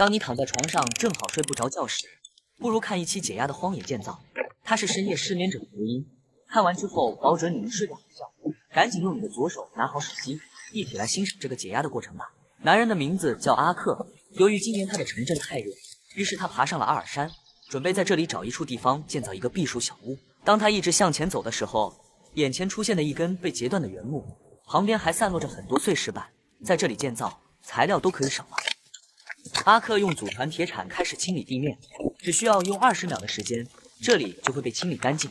当你躺在床上正好睡不着觉时，不如看一期解压的《荒野建造》，它是深夜失眠者的福音。看完之后，保准你能睡个好觉。赶紧用你的左手拿好手机，一起来欣赏这个解压的过程吧。男人的名字叫阿克，由于今年他的城镇太热，于是他爬上了阿尔山，准备在这里找一处地方建造一个避暑小屋。当他一直向前走的时候，眼前出现了一根被截断的原木，旁边还散落着很多碎石板，在这里建造，材料都可以省了。阿克用祖传铁铲开始清理地面，只需要用20秒的时间，这里就会被清理干净。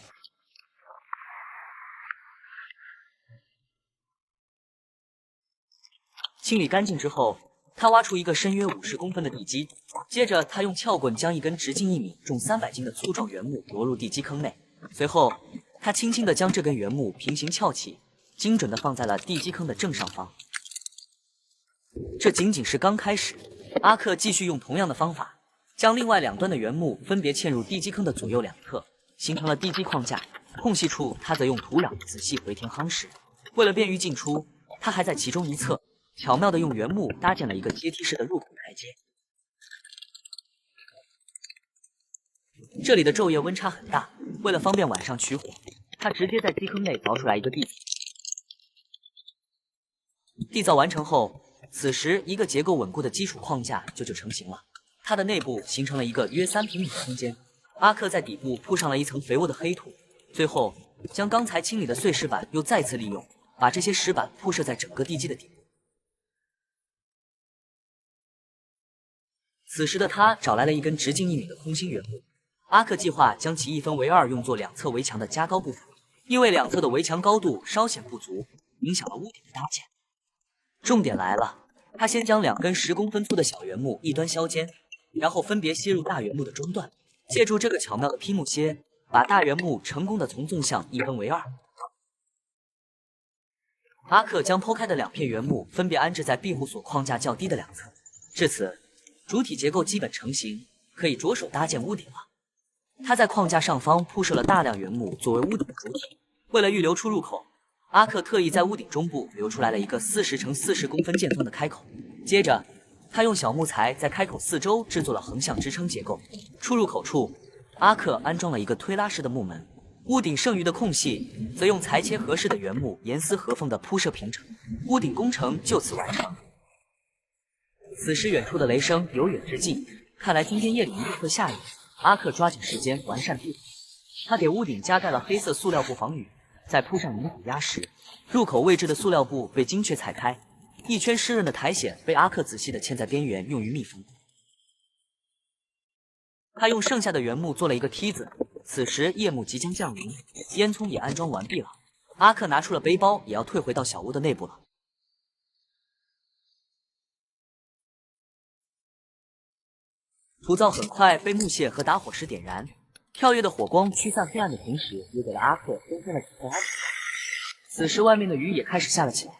清理干净之后，他挖出一个深约50公分的地基，接着他用撬棍将一根直径1米、重300斤的粗壮原木挪入地基坑内，随后他轻轻地将这根原木平行撬起，精准地放在了地基坑的正上方。这仅仅是刚开始，阿克继续用同样的方法，将另外2端的原木分别嵌入地基坑的左右两侧，形成了地基框架。空隙处，他则用土壤仔细回填夯实。为了便于进出，他还在其中一侧巧妙地用原木搭建了一个阶梯式的入口台阶。这里的昼夜温差很大，为了方便晚上取火，他直接在基坑内凿出来一个地。地造完成后，此时一个结构稳固的基础框架就成型了。它的内部形成了一个约3平米的空间。阿克在底部铺上了一层肥沃的黑土，最后将刚才清理的碎石板又再次利用，把这些石板铺设在整个地基的底部。此时的他找来了一根直径1米的空心原木，阿克计划将其1分为2，用作2侧围墙的加高部分，因为2侧的围墙高度稍显不足，影响了屋顶的搭建。重点来了，他先将2根10公分粗的小原木一端削尖，然后分别楔入大原木的中段，借助这个巧妙的劈木楔，把大原木成功的从纵向1分为2。阿克将剖开的2片原木分别安置在庇护所框架较低的2侧，至此主体结构基本成型，可以着手搭建屋顶了。他在框架上方铺设了大量原木作为屋顶的主体，为了预留出入口，阿克特意在屋顶中部留出来了一个40乘40公分见方的开口。接着，他用小木材在开口四周制作了横向支撑结构。出入口处，阿克安装了一个推拉式的木门，屋顶剩余的空隙则用裁切合适的原木严丝合缝地铺设平整，屋顶工程就此完成。此时远处的雷声由远至近，看来今天夜里一定会下雨。阿克抓紧时间完善地土，他给屋顶加盖了黑色塑料布防雨，再铺上泥土压实。入口位置的塑料布被精确裁开，一圈湿润的苔藓被阿克仔细地嵌在边缘，用于密封。他用剩下的原木做了一个梯子。此时夜幕即将降临，烟囱也安装完毕了。阿克拿出了背包，也要退回到小屋的内部了。土灶很快被木屑和打火石点燃，跳跃的火光驱散黑暗的同时，也给了阿克增添了几分安全感。此时外面的雨也开始下了起来。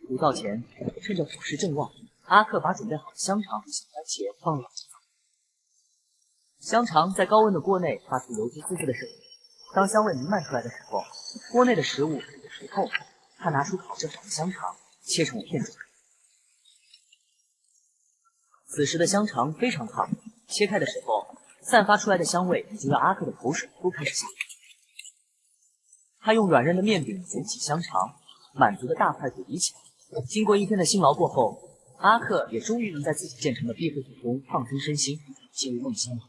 土灶前，趁着火势正旺，阿克把准备好的香肠和小番茄放入了土灶。香肠在高温的锅内发出油滋滋滋的声音，当香味弥漫出来的时候，锅内的食物也熟透了。他拿出烤制好的香肠，切成了片状。此时的香肠非常烫，切开的时候，散发出来的香味已经让阿克的口水都开始下来。他用软韧的面饼卷起香肠，满足的大块骨离起来。经过一天的辛劳过后，阿克也终于能在自己建成的庇护所中放松身心，进入梦乡了。